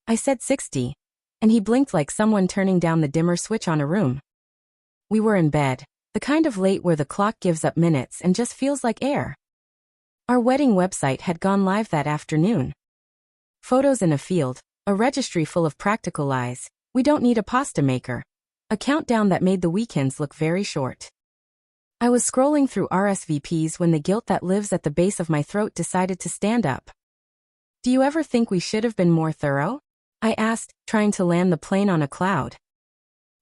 I said 60, and he blinked like someone turning down the dimmer switch on a room. We were in bed, the kind of late where the clock gives up minutes and just feels like air. Our wedding website had gone live that afternoon. Photos in a field, a registry full of practical lies, we don't need a pasta maker. A countdown that made the weekends look very short. I was scrolling through RSVPs when the guilt that lives at the base of my throat decided to stand up. Do you ever think we should have been more thorough? I asked, trying to land the plane on a cloud.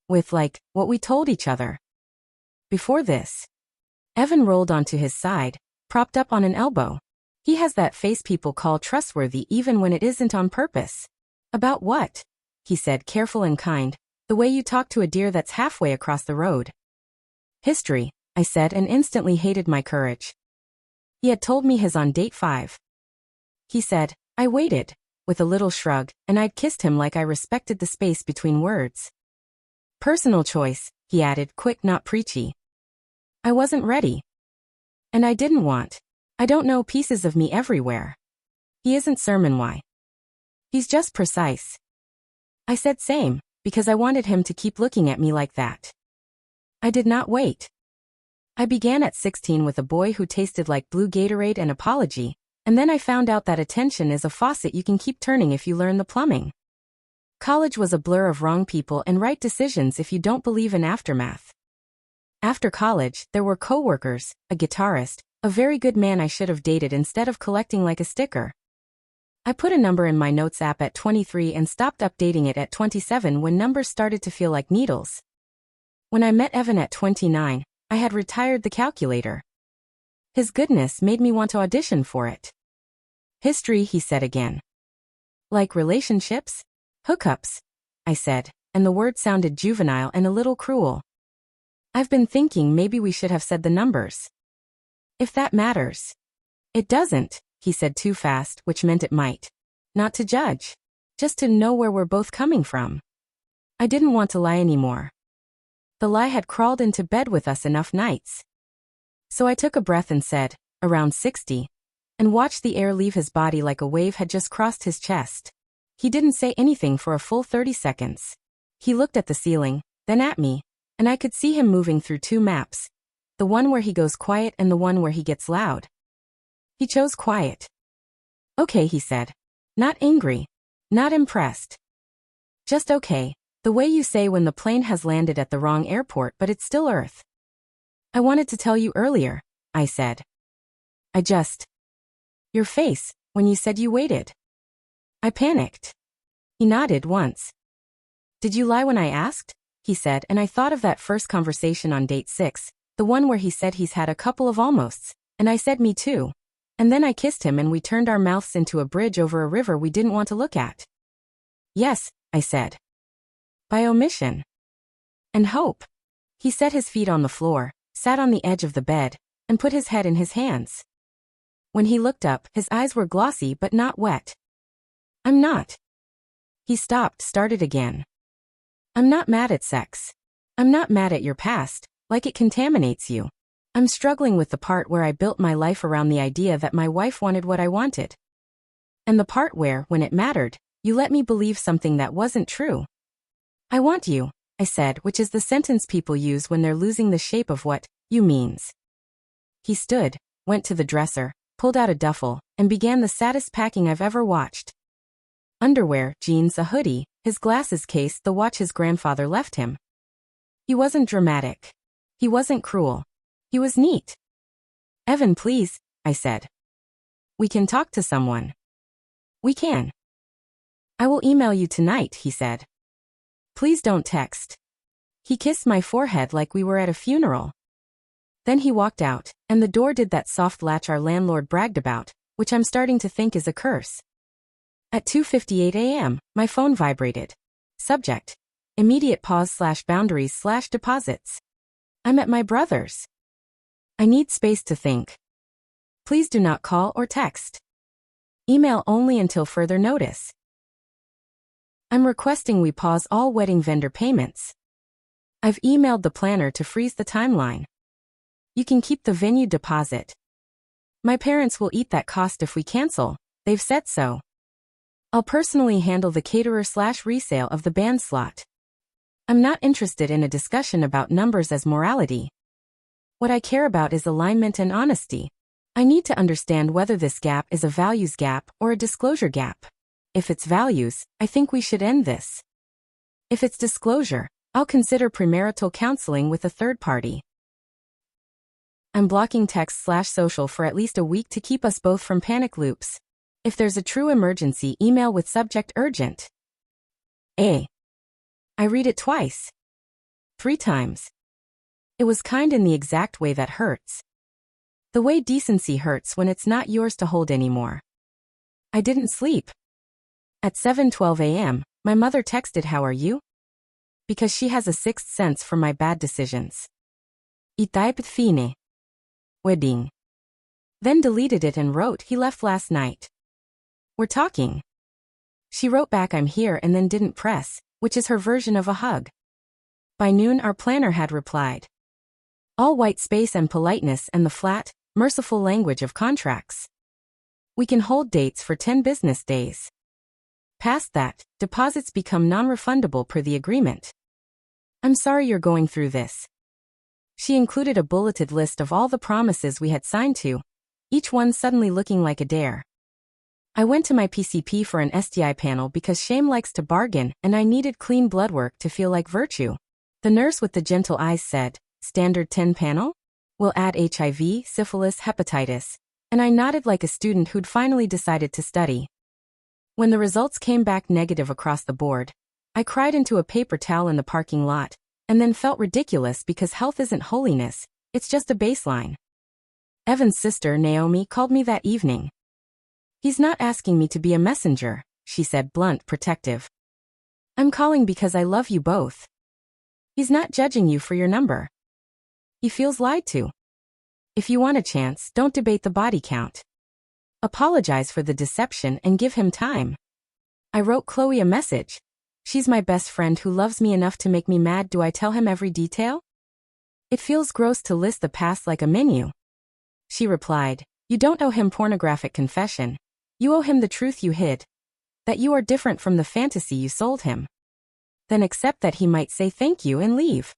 With, what we told each other. Before this. Evan rolled onto his side, propped up on an elbow. He has that face people call trustworthy even when it isn't on purpose. About what? He said, careful and kind, the way you talk to a deer that's halfway across the road. History, I said, and instantly hated my courage. He had told me his on date 5. He said, I waited, with a little shrug, and I'd kissed him like I respected the space between words. Personal choice, he added, quick, not preachy. I wasn't ready. And I didn't want. I don't know, pieces of me everywhere. He isn't sermon why. He's just precise. I said same, because I wanted him to keep looking at me like that. I did not wait. I began at 16 with a boy who tasted like blue Gatorade and apology, and then I found out that attention is a faucet you can keep turning if you learn the plumbing. College was a blur of wrong people and right decisions if you don't believe in aftermath. After college, there were coworkers, a guitarist, a very good man I should have dated instead of collecting like a sticker. I put a number in my notes app at 23 and stopped updating it at 27 when numbers started to feel like needles. When I met Evan at 29, I had retired the calculator. His goodness made me want to audition for it. History, he said again. Like relationships? Hookups, I said, and the word sounded juvenile and a little cruel. I've been thinking maybe we should have said the numbers. If that matters. It doesn't, he said too fast, which meant it might. Not to judge. Just to know where we're both coming from. I didn't want to lie anymore. The lie had crawled into bed with us enough nights. So I took a breath and said, around 60, and watched the air leave his body like a wave had just crossed his chest. He didn't say anything for a full 30 seconds. He looked at the ceiling, then at me, and I could see him moving through two maps. The one where he goes quiet and the one where he gets loud. He chose quiet. Okay, he said. Not angry. Not impressed. Just okay, the way you say when the plane has landed at the wrong airport but it's still Earth. I wanted to tell you earlier, I said. Your face, when you said you waited. I panicked. He nodded once. Did you lie when I asked? He said, and I thought of that first conversation on date 6, the one where he said he's had a couple of almosts, and I said me too. And then I kissed him and we turned our mouths into a bridge over a river we didn't want to look at. Yes, I said. By omission. And hope. He set his feet on the floor, sat on the edge of the bed, and put his head in his hands. When he looked up, his eyes were glossy but not wet. I'm not. He stopped, started again. I'm not mad at sex. I'm not mad at your past, like it contaminates you. I'm struggling with the part where I built my life around the idea that my wife wanted what I wanted. And the part where, when it mattered, you let me believe something that wasn't true. I want you, I said, which is the sentence people use when they're losing the shape of what you means. He stood, went to the dresser, pulled out a duffel, and began the saddest packing I've ever watched. Underwear, jeans, a hoodie, his glasses case, the watch his grandfather left him. He wasn't dramatic. He wasn't cruel. He was neat. Evan, please, I said. We can talk to someone. We can. I will email you tonight, he said. Please don't text. He kissed my forehead like we were at a funeral. Then he walked out, and the door did that soft latch our landlord bragged about, which I'm starting to think is a curse. At 2:58 a.m., my phone vibrated. Subject: immediate pause/boundaries/deposits. I'm at my brother's. I need space to think. Please do not call or text. Email only until further notice. I'm requesting we pause all wedding vendor payments. I've emailed the planner to freeze the timeline. You can keep the venue deposit. My parents will eat that cost if we cancel, they've said so. I'll personally handle the caterer/resale of the band slot. I'm not interested in a discussion about numbers as morality. What I care about is alignment and honesty. I need to understand whether this gap is a values gap or a disclosure gap. If it's values, I think we should end this. If it's disclosure, I'll consider premarital counseling with a third party. I'm blocking text/social for at least a week to keep us both from panic loops. If there's a true emergency, email with subject urgent. I read it twice. 3 times. It was kind in the exact way that hurts. The way decency hurts when it's not yours to hold anymore. I didn't sleep. At 7:12 a.m., my mother texted, "How are you?" Because she has a sixth sense for my bad decisions. I typed fine. Wedding. Then deleted it and wrote, "He left last night. We're talking." She wrote back, "I'm here," and then didn't press, which is her version of a hug. By noon, our planner had replied. All white space and politeness and the flat, merciful language of contracts. We can hold dates for 10 business days. Past that, deposits become non-refundable per the agreement. I'm sorry you're going through this. She included a bulleted list of all the promises we had signed to, each one suddenly looking like a dare. I went to my PCP for an STI panel because shame likes to bargain and I needed clean blood work to feel like virtue. The nurse with the gentle eyes said, "Standard 10 panel? We'll add HIV, syphilis, hepatitis," and I nodded like a student who'd finally decided to study. When the results came back negative across the board, I cried into a paper towel in the parking lot, and then felt ridiculous because health isn't holiness, it's just a baseline. Evan's sister, Naomi, called me that evening. "He's not asking me to be a messenger," she said, blunt, protective. "I'm calling because I love you both. He's not judging you for your number. He feels lied to. If you want a chance, don't debate the body count. Apologize for the deception and give him time." I wrote Chloe a message. She's my best friend who loves me enough to make me mad. Do I tell him every detail? It feels gross to list the past like a menu. She replied, "You don't owe him pornographic confession. You owe him the truth you hid. That you are different from the fantasy you sold him. Then accept that he might say thank you and leave."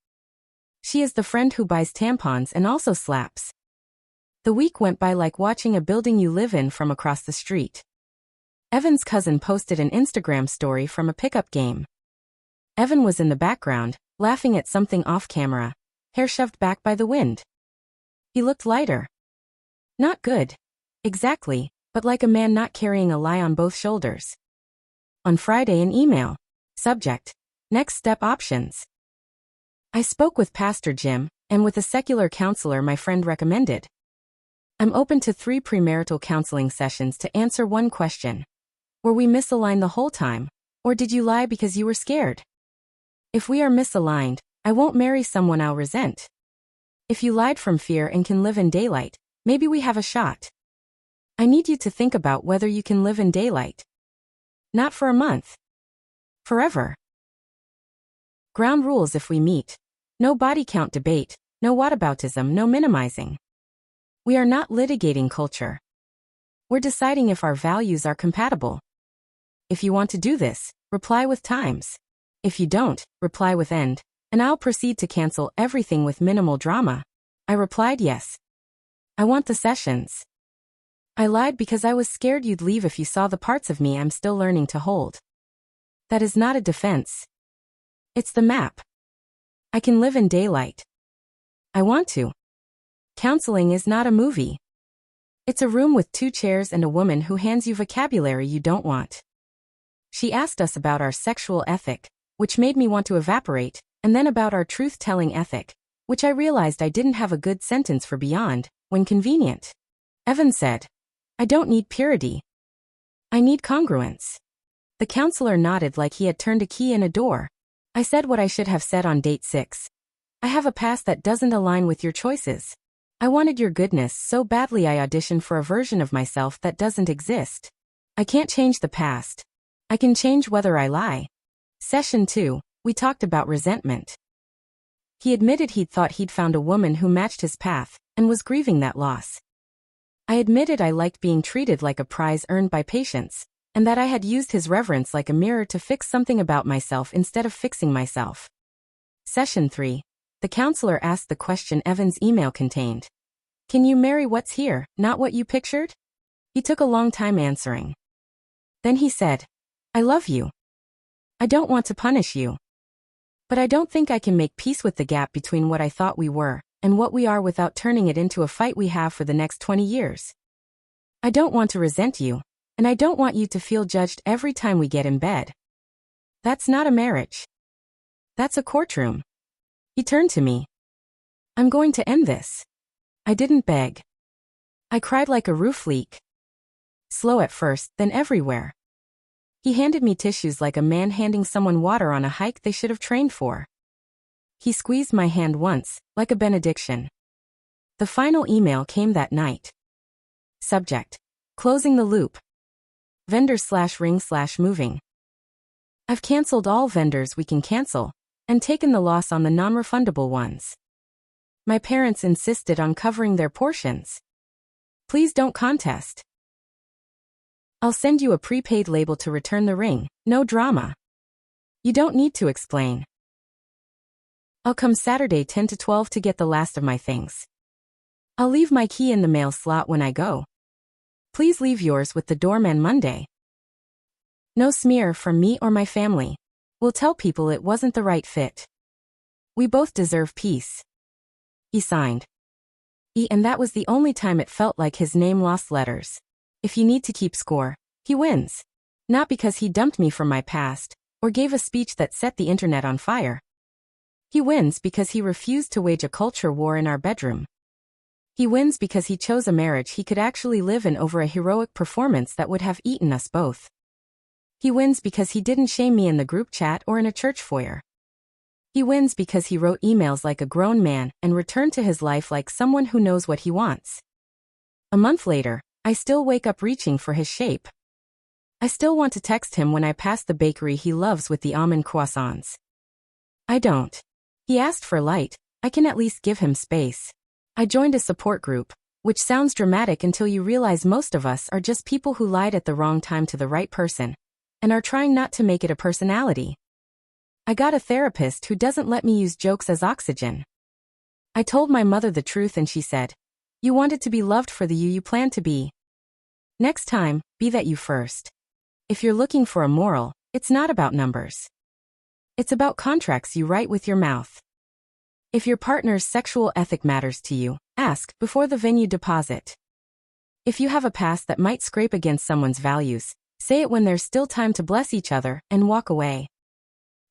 She is the friend who buys tampons and also slaps. The week went by like watching a building you live in from across the street. Evan's cousin posted an Instagram story from a pickup game. Evan was in the background, laughing at something off camera, hair shoved back by the wind. He looked lighter. Not good. Exactly, but like a man not carrying a lie on both shoulders. On Friday, an email. Subject: Next step options. I spoke with Pastor Jim, and with a secular counselor my friend recommended. I'm open to 3 premarital counseling sessions to answer one question. Were we misaligned the whole time, or did you lie because you were scared? If we are misaligned, I won't marry someone I'll resent. If you lied from fear and can live in daylight, maybe we have a shot. I need you to think about whether you can live in daylight. Not for a month. Forever. Ground rules if we meet. No body count debate, no whataboutism, no minimizing. We are not litigating culture. We're deciding if our values are compatible. If you want to do this, reply with times. If you don't, reply with end, and I'll proceed to cancel everything with minimal drama. I replied yes. I want the sessions. I lied because I was scared you'd leave if you saw the parts of me I'm still learning to hold. That is not a defense. It's the map. I can live in daylight. I want to. Counseling is not a movie. It's a room with 2 chairs and a woman who hands you vocabulary you don't want. She asked us about our sexual ethic, which made me want to evaporate, and then about our truth-telling ethic, which I realized I didn't have a good sentence for beyond, when convenient. Evan said, "I don't need purity. I need congruence." The counselor nodded like he had turned a key in a door. I said what I should have said on date 6. I have a past that doesn't align with your choices. I wanted your goodness so badly I auditioned for a version of myself that doesn't exist. I can't change the past. I can change whether I lie. Session 2, we talked about resentment. He admitted he'd thought he'd found a woman who matched his path, and was grieving that loss. I admitted I liked being treated like a prize earned by patience, and that I had used his reverence like a mirror to fix something about myself instead of fixing myself. Session 3. The counselor asked the question Evan's email contained. Can you marry what's here, not what you pictured? He took a long time answering. Then he said, I love you. I don't want to punish you. But I don't think I can make peace with the gap between what I thought we were and what we are without turning it into a fight we have for the next 20 years. I don't want to resent you, and I don't want you to feel judged every time we get in bed. That's not a marriage. That's a courtroom. He turned to me. I'm going to end this. I didn't beg. I cried like a roof leak. Slow at first, then everywhere. He handed me tissues like a man handing someone water on a hike they should have trained for. He squeezed my hand once, like a benediction. The final email came that night. Subject. Closing the loop. Vendor/ring/moving. I've canceled all vendors we can cancel, and taken the loss on the non-refundable ones. My parents insisted on covering their portions. Please don't contest. I'll send you a prepaid label to return the ring, no drama. You don't need to explain. I'll come Saturday 10 to 12 to get the last of my things. I'll leave my key in the mail slot when I go. Please leave yours with the doorman Monday. No smear from me or my family. We'll tell people it wasn't the right fit. We both deserve peace. He signed. And that was the only time it felt like his name lost letters. If you need to keep score, he wins. Not because he dumped me from my past, or gave a speech that set the internet on fire. He wins because he refused to wage a culture war in our bedroom. He wins because he chose a marriage he could actually live in over a heroic performance that would have eaten us both. He wins because he didn't shame me in the group chat or in a church foyer. He wins because he wrote emails like a grown man and returned to his life like someone who knows what he wants. A month later, I still wake up reaching for his shape. I still want to text him when I pass the bakery he loves with the almond croissants. I don't. He asked for light, I can at least give him space. I joined a support group, which sounds dramatic until you realize most of us are just people who lied at the wrong time to the right person, and are trying not to make it a personality. I got a therapist who doesn't let me use jokes as oxygen. I told my mother the truth and she said, you wanted to be loved for the you planned to be. Next time, be that you first. If you're looking for a moral, it's not about numbers. It's about contracts you write with your mouth. If your partner's sexual ethic matters to you, ask before the venue deposit. If you have a past that might scrape against someone's values, say it when there's still time to bless each other and walk away.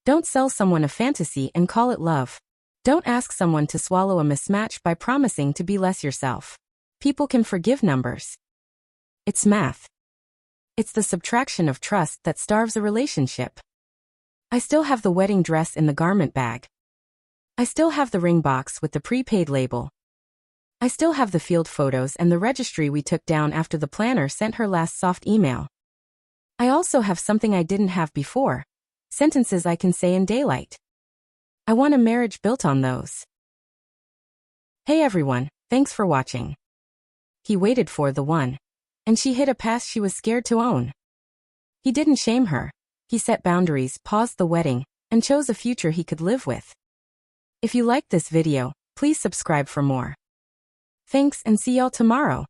Don't sell someone a fantasy and call it love. Don't ask someone to swallow a mismatch by promising to be less yourself. People can forgive numbers. It's math. It's the subtraction of trust that starves a relationship. I still have the wedding dress in the garment bag. I still have the ring box with the prepaid label. I still have the field photos and the registry we took down after the planner sent her last soft email. I also have something I didn't have before. Sentences I can say in daylight. I want a marriage built on those. Hey everyone, thanks for watching. He waited for the one. And she hid a past she was scared to own. He didn't shame her. He set boundaries, paused the wedding, and chose a future he could live with. If you liked this video, please subscribe for more. Thanks and see y'all tomorrow.